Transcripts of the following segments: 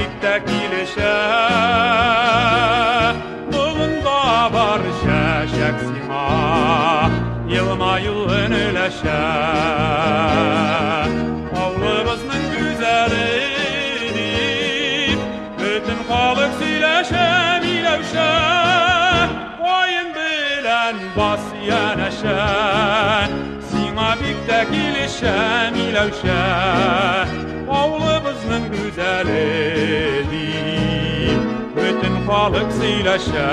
biktek ilişe Bulunda var şeşek sima Yılmayı önüleşe Avlımızın güzelini Bütün kalık sileşe Milauşa Oyun bilen bas yeneşe Sina biktek ilişe Milauşa Avlımızın güzelini Bütün kalık sileşe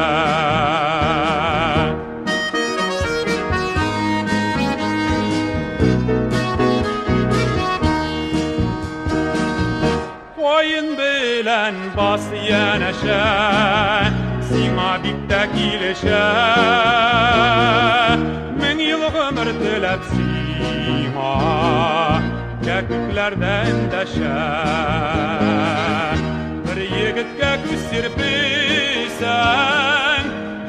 Oyun bilen bas yeneşe Sina biktek ilişe Min yıl ömür dilep sima Köküklerden deşe Bir yigitke küs sirpiysen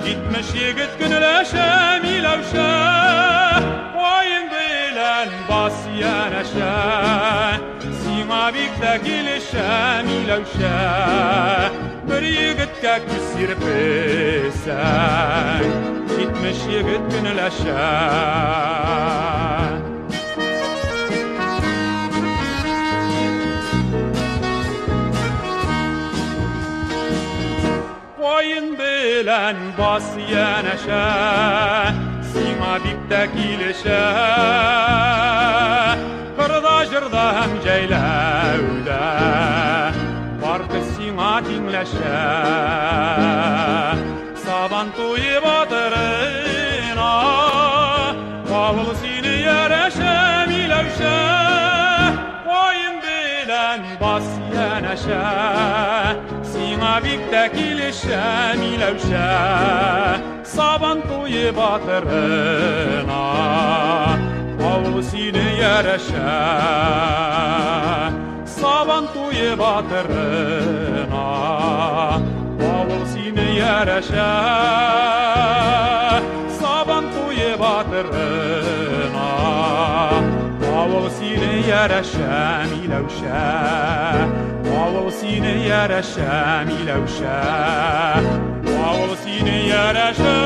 Gitmiş yigit günleşe Milauşa Oyun bilen bas yeneşe Sina biktek ilişe Milauşa Bir yigitke küs sirpiysen Gitmiş yigit günleşe Oyun bilen bas yeneşe Sina biktek ilişe Kırda jırda hem ceylevde Var kız sina dinleşe Saban tuyi batırına Kavul sini yereşe Milauşa Oyun bilen bas yeneşe Sina biktek ilişe Milauşa Saban tuyi batırına Kavul sini yereşe Saban tuyi batırına Kavul sini yereşe Saban tuyi batırına Kavul sini yereşe Milauşa Kavul sini yereşe Milauşa Kavul sini yereşe